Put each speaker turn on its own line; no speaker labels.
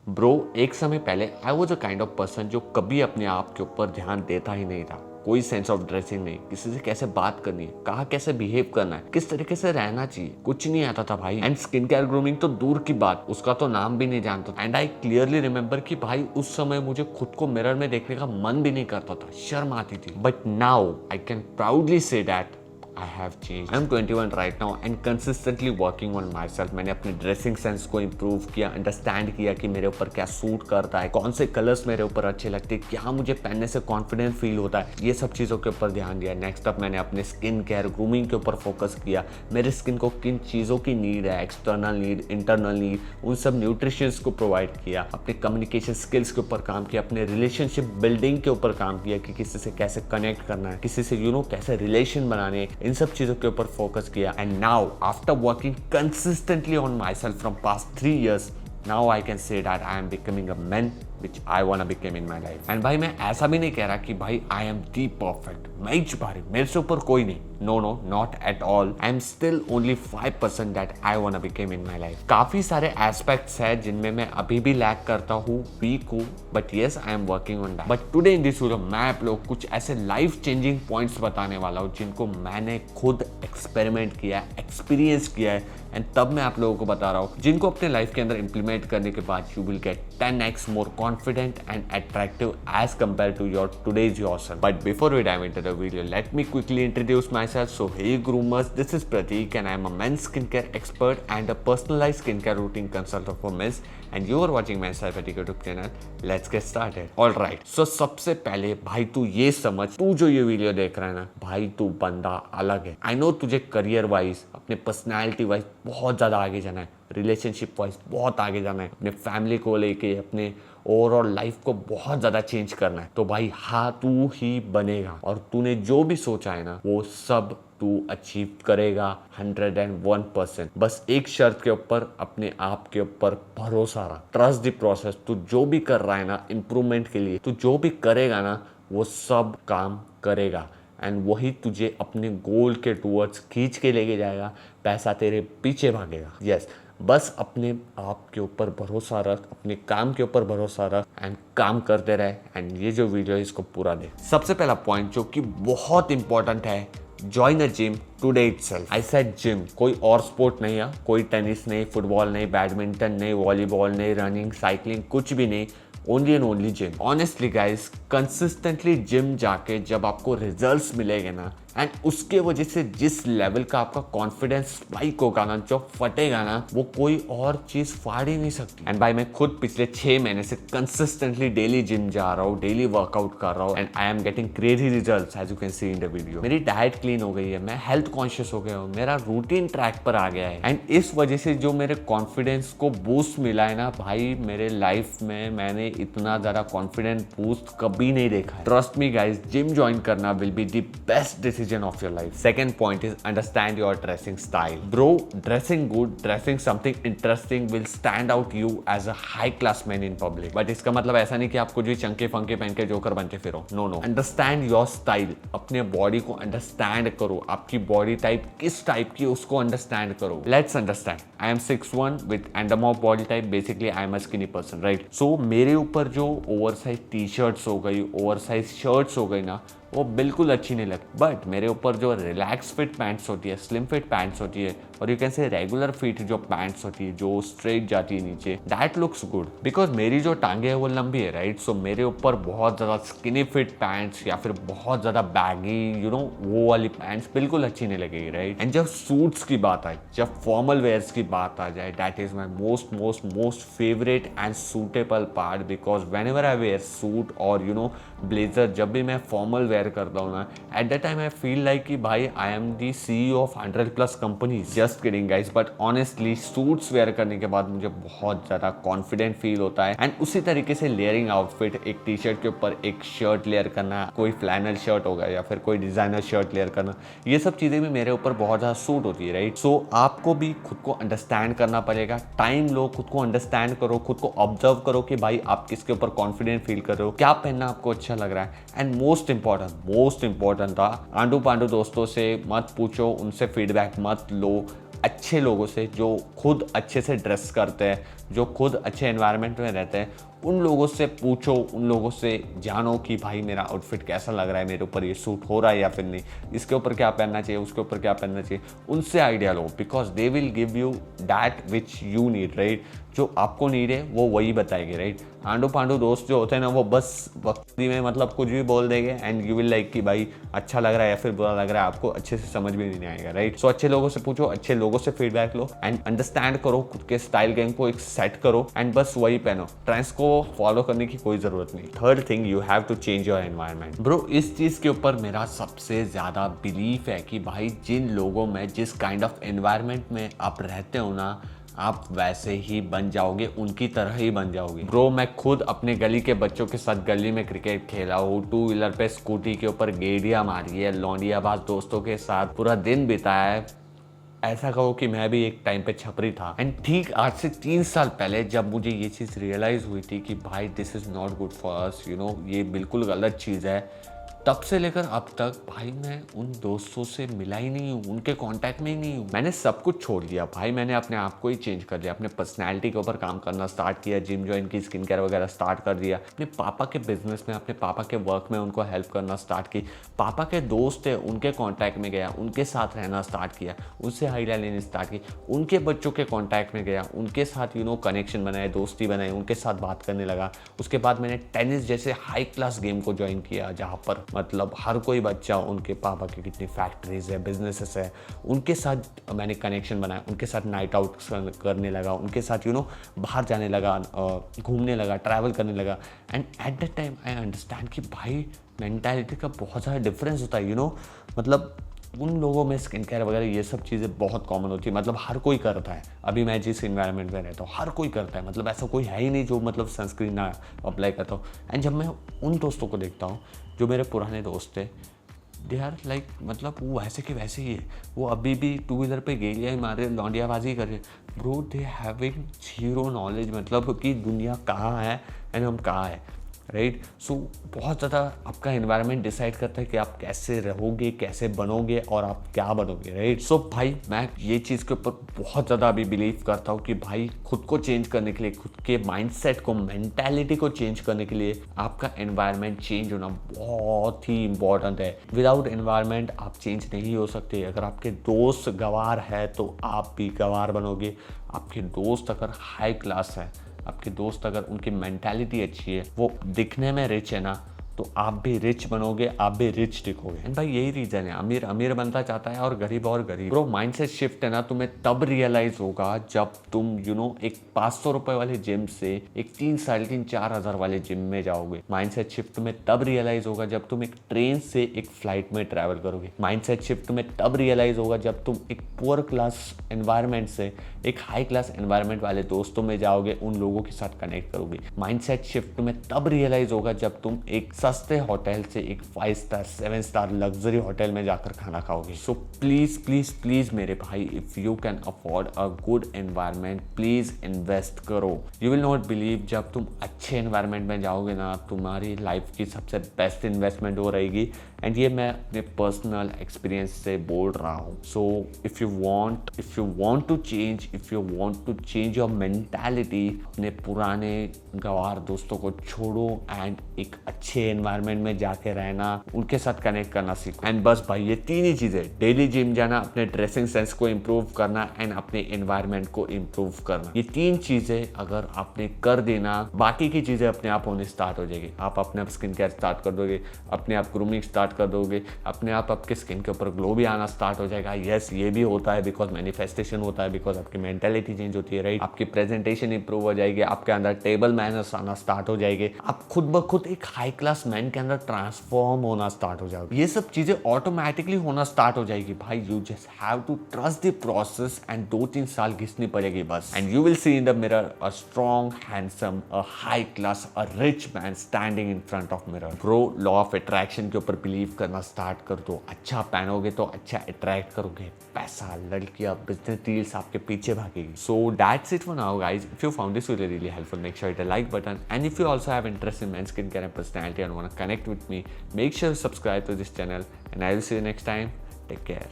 Bro, एक समय पहले I was a kind of person जो कभी अपने आप के ऊपर ध्यान देता ही नहीं था। कोई सेंस ऑफ ड्रेसिंग नहीं, किसी से कैसे बात करनी है, कहाँ कैसे बिहेव करना है, किस तरीके से रहना चाहिए, कुछ नहीं आता था भाई। एंड स्किन केयर ग्रूमिंग तो दूर की बात, उसका तो नाम भी नहीं जानता था। एंड आई क्लियरली रिमेम्बर कि भाई उस समय मुझे खुद को मिरर में देखने का मन भी नहीं करता था, शर्म आती थी। But now I can proudly say that I have changed. I'm 21 right now and consistently working on myself. मैंने अपने ड्रेसिंग सेंस को इम्प्रूव किया, अंडरस्टैंड किया कि मेरे ऊपर क्या सूट करता है, कौन से कलर्स मेरे ऊपर अच्छे लगते हैं, क्या मुझे पहनने से कॉन्फिडेंस फील होता है, ये सब चीज़ों के ऊपर ध्यान दिया। नेक्स्ट अप मैंने अपने स्किन केयर ग्रूमिंग के ऊपर फोकस किया। मेरे स्किन को किन चीज़ों की नीड है, एक्सटर्नल नीड, इंटरनल नीड, उन सब न्यूट्रिशंस को प्रोवाइड किया। अपने कम्युनिकेशन स्किल्स के ऊपर काम किया, अपने रिलेशनशिप बिल्डिंग के ऊपर काम किया कि किसी से कैसे कनेक्ट करना है, किसी से कैसे रिलेशन बनाने, इन सब चीज़ों के ऊपर फोकस किया। And now after working consistently on my self from past 3 years, now I can say that I am becoming a man which I wanna become in my life. And भाई मैं ऐसा भी नहीं कह रहा कि भाई I am the perfect, मैं ही छुपारी, मेरे से ऊपर कोई नहीं। No, not at all. I am still only 5% that I wanna become in my life. काफी सारे एस्पेक्ट्स हैं जिनमें मैं अभी भी लैक करता हूँ, वीक हूँ, but yes I am working on that. But today in this video मैं आप लोग कुछ ऐसे लाइफ चेंजिंग पॉइंट्स बताने वाला हूँ जिनको मैंने खुद एक्सपेरिमेंट किया, एक्सपीरियंस किया है, एंड तब मैं आप लोगों को बता रहा हूँ जिनको अपने लाइफ के अंदर इंप्लीमेंट करने के बाद you will get 10x more confident and attractive as compared to your today's yourself. But before we dive into the video, let me quickly introduce myself. So hey groomers, this is Prateek and I am a men's skincare expert and a personalized skincare routine consultant for men's, and you are watching Men's Prateek YouTube channel. Let's get started. Alright, so सबसे पहले भाई तू ये समझ, तू जो ये video देख रहा है ना भाई, तू बंदा अलग है। आई नो तुझे करियर वाइज, अपने पर्सनैलिटी वाइज बहुत ज़्यादा आगे जाना है, रिलेशनशिप वाइज बहुत आगे जाना है, अपने फैमिली को लेके अपने ओवरऑल लाइफ को बहुत ज़्यादा चेंज करना है। तो भाई हाँ, तू ही बनेगा और तूने जो भी सोचा है ना वो सब तू अचीव करेगा 101%। बस एक शर्त के ऊपर, अपने आप के ऊपर भरोसा रहा, ट्रस्ट द प्रोसेस। तू जो भी कर रहा है ना इम्प्रूवमेंट के लिए, तू जो भी करेगा ना वो सब काम करेगा एंड वही तुझे अपने गोल के टूवर्ड्स खींच के लेके जाएगा, पैसा तेरे पीछे भागेगा। यस, बस अपने आप के ऊपर भरोसा रख, अपने काम के ऊपर भरोसा रख एंड काम करते रहे। एंड ये जो वीडियो है इसको पूरा दे। सबसे पहला पॉइंट जो कि बहुत इंपॉर्टेंट है, join a gym today itself. I said gym, कोई और स्पोर्ट नहीं है, कोई टेनिस नहीं, फुटबॉल नहीं, बैडमिंटन नहीं, वॉलीबॉल नहीं, रनिंग, साइकिलिंग, कुछ भी नहीं, only and only gym. Honestly guys, consistently gym जाके जब आपको रिजल्ट्स मिलेंगे ना, एंड उसके वजह से जिस लेवल का आपका कॉन्फिडेंस स्पाइक होगा ना, जो फटेगा ना, वो कोई और चीज फाड़ ही नहीं सकती। एंड भाई मैं खुद पिछले 6 महीने से कंसिस्टेंटली डेली जिम जा रहा हूँ, डेली वर्कआउट कर रहा हूँ, and I am getting crazy results as you can see in the video. मेरी डाइट क्लीन हो गई है, मैं हेल्थ कॉन्शियस हो गया हूँ, मेरा रूटीन ट्रैक पर आ गया है, एंड इस वजह से जो मेरे कॉन्फिडेंस को बूस्ट मिला है ना भाई, मेरे लाइफ में मैंने इतना ज्यादा कॉन्फिडेंस बूस्ट कभी नहीं देखा है। Trust me guys, gym join करना will be the best decision of your life. Second point is understand your dressing style. Bro, dressing good, dressing something interesting will stand out you as a high class man in public. But इसका मतलब ऐसा नहीं कि आप कुछ भी चंके फंके पहन के जोकर बन के फिरो। No. Understand your style. अपने बॉडी को अंडरस्टैंड करो, आपकी बॉडी टाइप किस टाइप की उसको अंडरस्टैंड करो। Let's understand. I am 6'1" with endomorph body type. Basically, I am a skinny person, right? So मेरे ऊपर जो ओवरसाइज टी शर्ट्स हो गई, ओवरसाइज शर्ट्स हो गई ना, वो बिल्कुल अच्छी नहीं लगती। बट मेरे ऊपर जो रिलैक्स फिट पैंट्स होती है, स्लिम फिट पैंट्स होती है, और you can say regular fit जो पैंट्स होती है जो स्ट्रेट जाती है नीचे, दैट लुक्स गुड बिकॉज मेरी जो टांगे है वो लंबी है, राइट? सो मेरे ऊपर बहुत ज़्यादा स्किनी फिट पैंट्स या फिर बहुत ज़्यादा बैगी वो वाली पैंट्स बिल्कुल अच्छी नहीं लगेगी, राइट? एंड जब सूट्स की बात आए, जब फॉर्मल वेयर्स की बात आ जाए, that is my most favourite and suitable part because whenever I wear suit और ब्लेजर, जब भी मैं फॉर्मल वेयर करता हूँ ना, at that time I feel like कि भाई I am the CEO of 100+ companies. Just kidding guys, but honestly suits wear करने के बाद मुझे बहुत ज़्यादा कॉन्फिडेंट फील होता है। एंड उसी तरीके से लेयरिंग आउटफिट, एक टी शर्ट के ऊपर एक शर्ट लेयर करना, कोई फ्लैनल शर्ट होगा या फिर कोई डिजाइनर शर्ट लेयर करना, ये सब चीज़ें भी मेरे ऊपर बहुत ज़्यादा सूट होती है, राइट? सो आपको भी खुद को अंडरस्टैंड करना पड़ेगा, टाइम लो, खुद को अंडरस्टैंड करो, खुद को ऑब्जर्व करो कि भाई आप किसके ऊपर कॉन्फिडेंट फील कर रहे हो, क्या पहनना आपको अच्छा लग रहा है। एंड मोस्ट इंपॉर्टेंट था, आंडू पांडू दोस्तों से मत पूछो, उनसे फीडबैक मत लो, अच्छे लोगों से, जो खुद अच्छे से ड्रेस करते हैं, जो खुद अच्छे एनवायरनमेंट में रहते हैं, उन लोगों से पूछो, उन लोगों से जानो कि भाई मेरा आउटफिट कैसा लग रहा है, मेरे ऊपर ये सूट हो रहा है या फिर नहीं, इसके ऊपर क्या पहनना चाहिए, उसके ऊपर क्या पहनना चाहिए, उनसे idea low, because they will give you that which you need, right. जो आपको नीड है वो वही बताएंगे, राइट। आंडू पांडू दोस्त जो होते हैं ना, वो बस वक्ती में मतलब कुछ भी बोल देंगे एंड यू विल लाइक कि भाई अच्छा लग रहा है या फिर बुरा लग रहा है, आपको अच्छे से समझ भी नहीं आएगा, राइट। सो अच्छे लोगों से पूछो, अच्छे लोगों से फीडबैक लो एंड अंडरस्टैंड करो, खुद के स्टाइल गेम को एक सेट करो एंड बस वही पहनो। ट्रेंड्स को फॉलो करने की कोई जरूरत नहीं। Third thing, you have to change your environment. Bro, इस चीज के ऊपर मेरा सबसे ज्यादा बिलीफ है कि भाई जिन लोगों में, जिस काइंड ऑफ एनवायरनमेंट में आप रहते हो ना, आप वैसे ही बन जाओगे, उनकी तरह ही बन जाओगे। ब्रो, मैं खुद अपने गली के बच्चों के साथ गली में क्रिकेट खेला हूँ, 2 व्हीलर पे स्कूटी के ऊपर गेड़ियाँ मारी है, लौंडियाबाज दोस्तों के साथ पूरा दिन बिताया है। ऐसा कहो कि मैं भी एक टाइम पे छपरी था। एंड ठीक आज से 3 साल पहले जब मुझे ये चीज़ रियलाइज़ हुई थी कि भाई this is not good for us, you know, ये बिल्कुल गलत चीज़ है, तब से लेकर अब तक भाई मैं उन दोस्तों से मिला ही नहीं हूँ, उनके कांटेक्ट में ही नहीं हूँ। मैंने सब कुछ छोड़ दिया भाई, मैंने अपने आप को ही चेंज कर लिया, अपने पर्सनैलिटी के ऊपर काम करना स्टार्ट किया, जिम ज्वाइन की, स्किन केयर वगैरह स्टार्ट कर दिया, अपने पापा के बिजनेस में, अपने पापा के वर्क में उनको हेल्प करना स्टार्ट की, पापा के दोस्त है उनके कॉन्टैक्ट में गया, उनके साथ रहना स्टार्ट किया, उनसे हाईला लेनी स्टार्ट की, उनके बच्चों के कॉन्टैक्ट में गया, उनके साथ यू नो कनेक्शन बनाए, दोस्ती बनाई, उनके साथ बात करने लगा। उसके बाद मैंने टेनिस जैसे हाई क्लास गेम को ज्वाइन किया, जहाँ पर मतलब हर कोई बच्चा, उनके पापा की कितनी फैक्ट्रीज है, बिजनेसेस है, उनके साथ मैंने कनेक्शन बनाया, उनके साथ नाइट आउट करने लगा, उनके साथ यू नो बाहर जाने लगा, घूमने लगा, ट्रैवल करने लगा। And eight that time I understand कि भाई मेंटालिटी का बहुत ज़्यादा डिफरेंस होता है, यू नो, मतलब उन लोगों में स्किन केयर वगैरह ये सब चीज़ें बहुत कॉमन होती है, मतलब हर कोई करता है। अभी मैं जिस इन्वायरमेंट में रहता हूँ हर कोई करता है, मतलब ऐसा कोई है ही नहीं जो मतलब सनस्क्रीन ना अप्लाई करता हूँ। एंड जब मैं उन दोस्तों को देखता हूँ जो मेरे पुराने दोस्त थे, दे आर लाइक मतलब वो वैसे के वैसे ही है, वो अभी भी 2 व्हीलर पे गेलियाँ ही मार रहे, लौंडियाबाजी कर रहे। Bro, they having zero knowledge, मतलब कि दुनिया कहाँ है एंड हम कहाँ है, राइट। सो बहुत ज़्यादा आपका एनवायरनमेंट डिसाइड करता है कि आप कैसे रहोगे, कैसे बनोगे और आप क्या बनोगे, राइट। सो भाई मैं ये चीज़ के ऊपर बहुत ज़्यादा अभी बिलीव करता हूँ कि भाई खुद को चेंज करने के लिए, खुद के माइंडसेट को, मेंटालिटी को चेंज करने के लिए आपका एनवायरनमेंट चेंज होना बहुत ही इंपॉर्टेंट है। विदाउट एनवायरनमेंट आप चेंज नहीं हो सकते। अगर आपके दोस्त गंवार है तो आप भी गंवार बनोगे। आपके दोस्त अगर हाई क्लास है, आपके दोस्त अगर उनकी मेंटालिटी अच्छी है, वो दिखने में रिच है ना, तो आप भी रिच बनोगे, आप भी रिच दिखोगे। एंड भाई यही रीजन है, अमीर अमीर बनता चाहता है और गरीब ब्रो, माइंडसेट शिफ्ट है ना, तुम्हें तब रियलाइज होगा जब तुम यू नो एक 500 रुपए वाले जिम से एक 3 साढ़े 3 4 हज़ार वाले जिम में जाओगे। माइंडसेट शिफ्ट तुम्हें तब रियलाइज होगा जब तुम एक ट्रेन से एक फ्लाइट में ट्रैवल करोगे। माइंडसेट शिफ्ट तुम्हें तब रियलाइज होगा जब तुम एक पुअर क्लास एनवायरनमेंट से एक हाई क्लास एनवायरनमेंट वाले दोस्तों में जाओगे, उन लोगों के साथ कनेक्ट करोगे। माइंडसेट शिफ्ट तुम्हें तब रियलाइज होगा जब तुम एक सस्ते होटल से एक 5 स्टार 7 स्टार लग्जरी होटल में जाकर खाना खाओगे। सो प्लीज प्लीज प्लीज मेरे भाई, if you can afford a good environment, please invest करो। यू विल नॉट बिलीव, जब तुम अच्छे एनवायरनमेंट में जाओगे ना, तुम्हारी लाइफ की सबसे बेस्ट इन्वेस्टमेंट हो रहेगी। एंड ये मैं अपने पर्सनल एक्सपीरियंस से बोल रहा हूँ। So if you want to change your mentality, अपने पुराने गंवार दोस्तों को छोड़ो एंड एक अच्छे एनवायरनमेंट में जाके रहना, उनके साथ कनेक्ट करना सीखो। एंड बस भाई ये 3 ही चीज़ें, डेली जिम जाना, अपने ड्रेसिंग सेंस को इम्प्रूव करना एंड अपने एनवायरनमेंट को इम्प्रूव करना। ये 3 चीज़ें अगर आपने कर देना, बाकी की चीज़ें अपने आप होने स्टार्ट हो जाएगी। आप अपने आप स्किन केयर स्टार्ट कर दोगे, अपने आप ग्रूमिंग स्टार्ट कर दोगे, अपने आप आपके स्किन के ऊपर ग्लो भी आना स्टार्ट हो जाएगा। यस, ये भी होता है बिकॉज मैनिफेस्टेशन होता है, बिकॉज आपकी मेंटालिटी चेंज होती है, राइट। आपकी प्रेजेंटेशन इंप्रूव हो जाएगी, आपके अंदर टेबल मैनर्स आना स्टार्ट हो जाएंगे, आप खुद ब खुद एक हाई क्लास मैन के अंदर ट्रांसफॉर्म होना स्टार्ट हो जाओगे। ये सब चीजें ऑटोमेटिकली होना स्टार्ट हो जाएगी भाई। You just have to trust the process and 2-3 साल घिसनी पड़ेगी बस, and you will see in the mirror a strong, handsome, a high class, a rich man standing in front of mirror. Bro, law of attraction के ऊपर believe करना start कर दो। अच्छा पहनोगे तो अच्छा अट्रैक्ट करोगे, पैसा, लड़कियां, बिजनेस डील्स आपके पीछे भागेगी। So that's it for now guys. If you found this video really helpful, make sure hit a like button, and if you also have interest in men's skincare and personality and want to connect with me, make sure to subscribe to this channel, and I will see you next time. Take care.